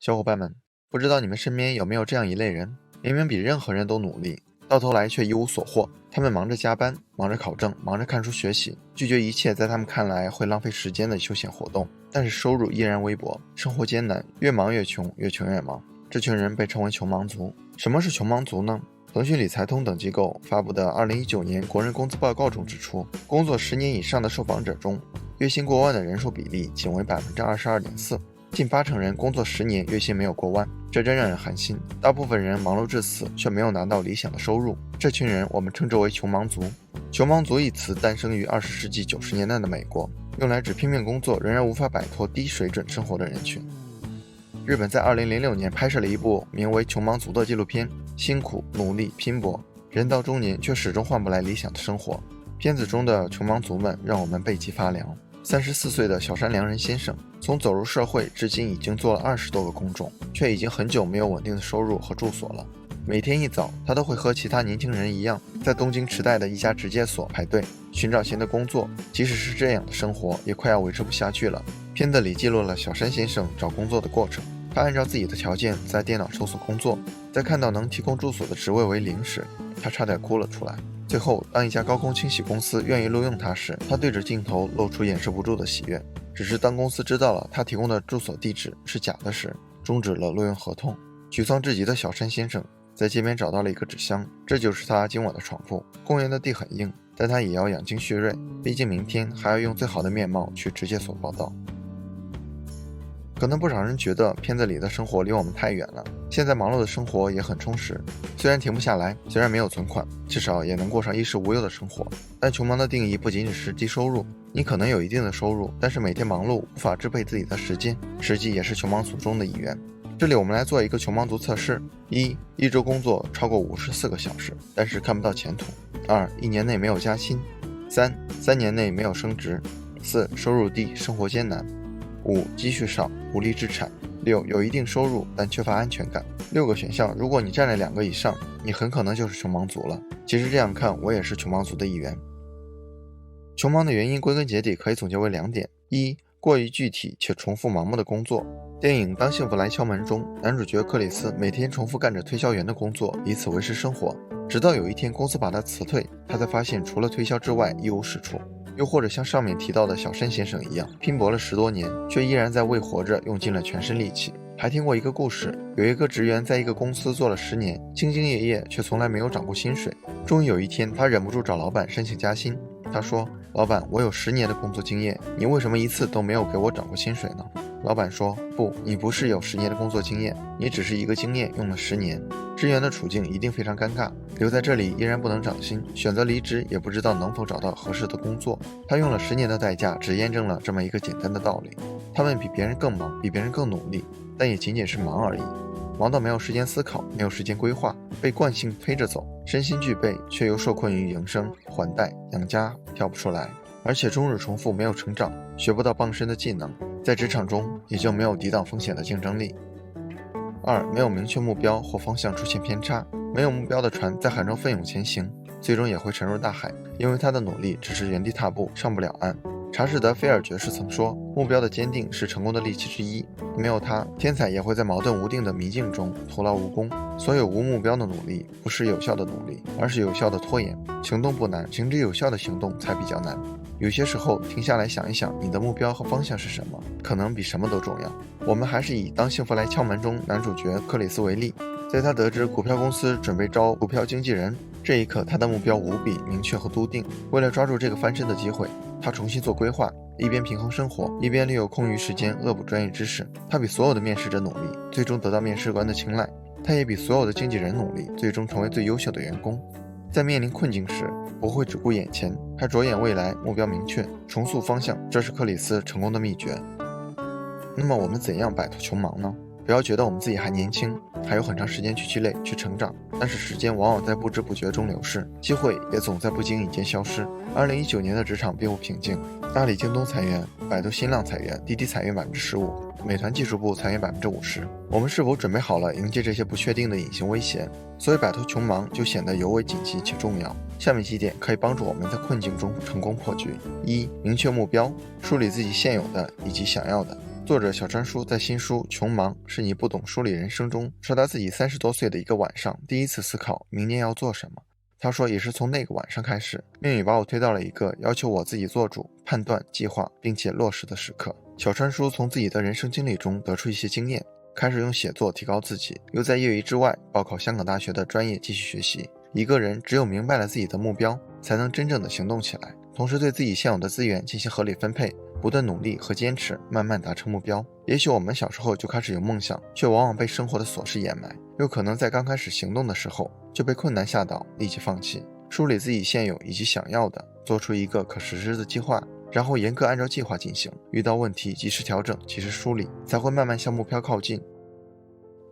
小伙伴们，不知道你们身边有没有这样一类人，明明比任何人都努力，到头来却一无所获。他们忙着加班，忙着考证，忙着看书学习，拒绝一切在他们看来会浪费时间的休闲活动，但是收入依然微薄，生活艰难，越忙越穷，越穷越忙。这群人被称为穷忙族。什么是穷忙族呢？腾讯理财通等机构发布的2019年国人工资报告中指出，工作10年以上的受访者中，月薪过万的人数比例仅为22.4%。近80%人工作10年月薪没有过万，这真让人寒心。大部分人忙碌至死，却没有拿到理想的收入。这群人我们称之为穷忙族。穷忙族一词诞生于20世纪90年代的美国，用来指拼命工作仍然无法摆脱低水准生活的人群。日本在2006年拍摄了一部名为《穷忙族》的纪录片，辛苦、努力、拼搏，人到中年却始终换不来理想的生活。片子中的穷忙族们让我们背脊发凉。34岁的小山良人先生，从走入社会至今已经做了20多个工种，却已经很久没有稳定的收入和住所了。每天一早，他都会和其他年轻人一样，在东京池袋的一家直接所排队寻找新的工作。即使是这样的生活，也快要维持不下去了。片子里记录了小山先生找工作的过程。他按照自己的条件在电脑搜索工作，在看到能提供住所的职位为0时，他差点哭了出来。最后，当一家高空清洗公司愿意录用他时，他对着镜头露出掩饰不住的喜悦。只是当公司知道了他提供的住所地址是假的时，终止了录用合同。沮丧至极的小山先生在街边找到了一个纸箱，这就是他今晚的床铺。公园的地很硬，但他也要养精蓄锐，毕竟明天还要用最好的面貌去直接所报道。可能不少人觉得片子里的生活离我们太远了，现在忙碌的生活也很充实，虽然停不下来，虽然没有存款，至少也能过上衣食无忧的生活。但穷忙的定义不仅仅是低收入，你可能有一定的收入，但是每天忙碌无法支配自己的时间，实际也是穷忙族中的一员。这里我们来做一个穷忙族测试：一周工作超过54个小时，但是看不到前途；2一年内没有加薪；3年内没有升职；4收入低，生活艰难；5积蓄少，无力置产；6有一定收入但缺乏安全感。6个选项，如果你占了2个以上，你很可能就是穷忙族了。其实这样看，我也是穷忙族的一员。穷忙的原因归根结底可以总结为2点：一过于具体且重复盲目的工作。电影《当幸福来敲门》中，男主角克里斯每天重复干着推销员的工作，以此维持生活，直到有一天公司把他辞退，他才发现除了推销之外一无是处。又或者像上面提到的小山先生一样，拼搏了10多年，却依然在为活着用尽了全身力气。还听过一个故事，有一个职员在一个公司做了10年，兢兢业业，却从来没有涨过薪水。终于有一天，他忍不住找老板申请加薪。他说：“老板，我有10年的工作经验，你为什么一次都没有给我涨过薪水呢？”老板说：“不，你不是有10年的工作经验，你只是一个经验用了10年。”职员的处境一定非常尴尬，留在这里依然不能涨薪，选择离职也不知道能否找到合适的工作。他用了10年的代价，只验证了这么一个简单的道理：他们比别人更忙，比别人更努力，但也仅仅是忙而已。忙到没有时间思考，没有时间规划，被惯性推着走，身心俱备，却又受困于营生、还贷、养家，跳不出来，而且终日重复，没有成长，学不到傍身的技能，在职场中也就没有抵挡风险的竞争力。2没有明确目标或方向出现偏差，没有目标的船在海中奋勇前行，最终也会沉入大海，因为他的努力只是原地踏步，上不了岸。查士德·菲尔爵士曾说，目标的坚定是成功的利器之一，没有它，天才也会在矛盾无定的迷境中徒劳无功。所有无目标的努力不是有效的努力，而是有效的拖延。行动不难，行之有效的行动才比较难。有些时候停下来想一想，你的目标和方向是什么，可能比什么都重要。我们还是以《当幸福来敲门》中男主角克里斯为例，在他得知股票公司准备招股票经纪人这一刻，他的目标无比明确和笃定。为了抓住这个翻身的机会，他重新做规划，一边平衡生活，一边利用空余时间恶补专业知识。他比所有的面试者努力，最终得到面试官的青睐。他也比所有的经纪人努力，最终成为最优秀的员工。在面临困境时，不会只顾眼前，还着眼未来，目标明确，重塑方向，这是克里斯成功的秘诀。那么我们怎样摆脱穷忙呢？不要觉得我们自己还年轻，还有很长时间去积累、去成长，但是时间往往在不知不觉中流逝，机会也总在不经意间消失。2019年的职场并不平静，阿里、京东裁员，百度、新浪裁员，滴滴裁员15%，美团技术部裁员50%。我们是否准备好了迎接这些不确定的隐形威胁？所以摆脱穷忙就显得尤为紧急且重要。下面几点可以帮助我们在困境中成功破局：1、明确目标，梳理自己现有的以及想要的。作者小川书在新书《穷忙是你不懂梳理人生》中说，他自己30多岁的一个晚上第一次思考明年要做什么。他说也是从那个晚上开始，命运把我推到了一个要求我自己做主、判断、计划并且落实的时刻。小川书从自己的人生经历中得出一些经验，开始用写作提高自己，又在业余之外报考香港大学的专业继续学习。一个人只有明白了自己的目标，才能真正的行动起来，同时对自己现有的资源进行合理分配，不断努力和坚持，慢慢达成目标。也许我们小时候就开始有梦想，却往往被生活的琐事掩埋，又可能在刚开始行动的时候就被困难吓倒，立即放弃。梳理自己现有以及想要的，做出一个可实施的计划，然后严格按照计划进行，遇到问题及时调整，及时梳理，才会慢慢向目标靠近。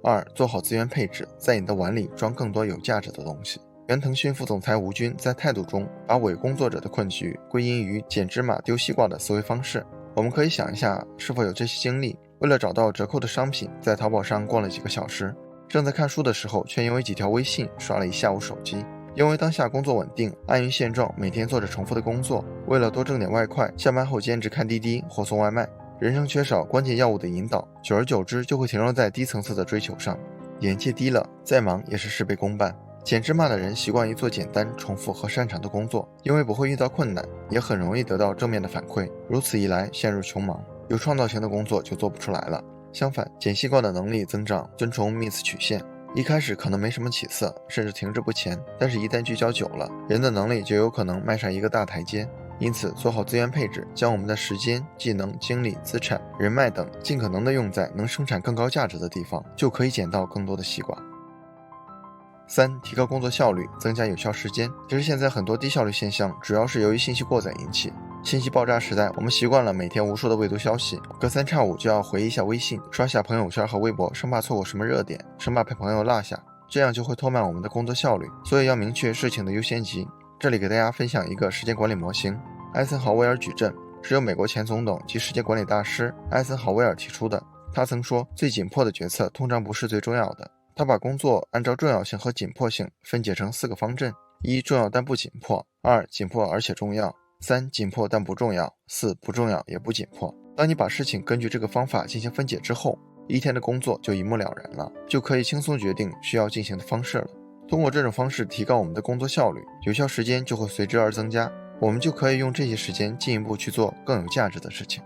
2. 做好资源配置，在你的碗里装更多有价值的东西。原腾讯副总裁吴军在态度中把伪工作者的困局归因于捡芝麻丢西瓜的思维方式。我们可以想一下，是否有这些经历，为了找到折扣的商品，在淘宝上逛了几个小时，正在看书的时候却因为几条微信刷了一下午手机，因为当下工作稳定，安于现状，每天做着重复的工作，为了多挣点外快，下班后兼职看滴滴或送外卖。人生缺少关键药物的引导，久而久之就会停留在低层次的追求上，眼界低了，再忙也是事倍功半。捡芝麻的人习惯于做简单、重复和擅长的工作，因为不会遇到困难，也很容易得到正面的反馈，如此一来陷入穷忙，有创造性的工作就做不出来了。相反，捡西瓜的能力增长遵从密次曲线，一开始可能没什么起色，甚至停滞不前，但是一旦聚焦久了，人的能力就有可能迈上一个大台阶。因此，做好资源配置，将我们的时间、技能、精力、资产、人脉等尽可能的用在能生产更高价值的地方，就可以捡到更多的西瓜。3. 提高工作效率，增加有效时间。其实现在很多低效率现象主要是由于信息过载引起。信息爆炸时代，我们习惯了每天无数的未读消息，隔三差五就要回一下微信，刷下朋友圈和微博，生怕错过什么热点，生怕被朋友落下，这样就会拖慢我们的工作效率。所以要明确事情的优先级。这里给大家分享一个时间管理模型，艾森豪威尔矩阵，是由美国前总统及时间管理大师艾森豪威尔提出的。他曾说，最紧迫的决策通常不是最重要的。他把工作按照重要性和紧迫性分解成4个方阵： 1. 重要但不紧迫； 2. 紧迫而且重要； 3. 紧迫但不重要； 4. 不重要也不紧迫。当你把事情根据这个方法进行分解之后，一天的工作就一目了然了，就可以轻松决定需要进行的方式了。通过这种方式提高我们的工作效率，有效时间就会随之而增加，我们就可以用这些时间进一步去做更有价值的事情。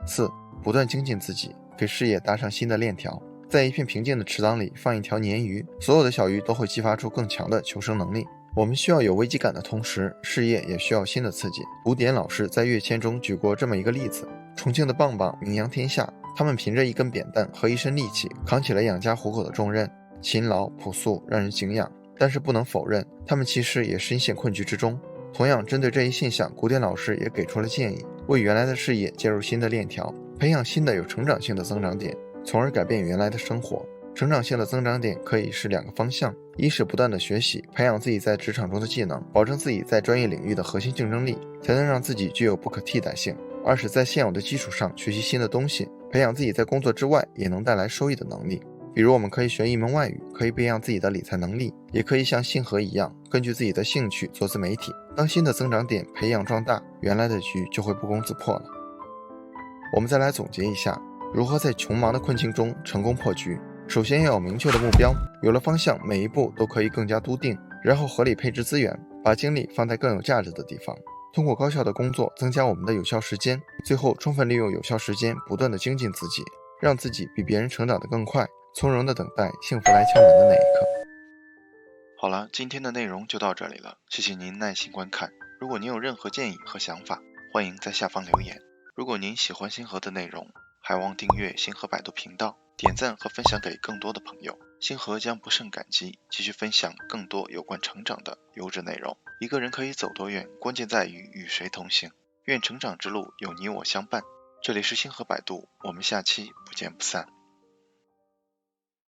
4. 不断精进自己，给事业搭上新的链条。在一片平静的池塘里放一条鲶鱼，所有的小鱼都会激发出更强的求生能力。我们需要有危机感的同时，事业也需要新的刺激。古典老师在跃迁中举过这么一个例子：重庆的棒棒名扬天下，他们凭着一根扁担和一身力气，扛起了养家糊口的重任，勤劳朴素，让人敬仰。但是不能否认，他们其实也深陷困局之中。同样，针对这一现象，古典老师也给出了建议，为原来的事业接入新的链条，培养新的有成长性的增长点，从而改变原来的生活。成长性的增长点可以是2个方向：一是不断的学习，培养自己在职场中的技能，保证自己在专业领域的核心竞争力，才能让自己具有不可替代性；二是在现有的基础上学习新的东西，培养自己在工作之外也能带来收益的能力。比如我们可以学一门外语，可以培养自己的理财能力，也可以像信和一样，根据自己的兴趣做自媒体。当新的增长点培养壮大，原来的局就会不攻自破了。我们再来总结一下，如何在穷忙的困境中成功破局。首先要有明确的目标，有了方向，每一步都可以更加笃定，然后合理配置资源，把精力放在更有价值的地方，通过高效的工作增加我们的有效时间，最后充分利用有效时间，不断的精进自己，让自己比别人成长得更快，从容地等待幸福来敲门的那一刻。好了，今天的内容就到这里了，谢谢您耐心观看。如果您有任何建议和想法，欢迎在下方留言。如果您喜欢星河的内容，还望订阅星河百度频道，点赞和分享给更多的朋友。星河将不胜感激，继续分享更多有关成长的优质内容。一个人可以走多远，关键在于与谁同行。愿成长之路有你我相伴。这里是星河百度，我们下期不见不散。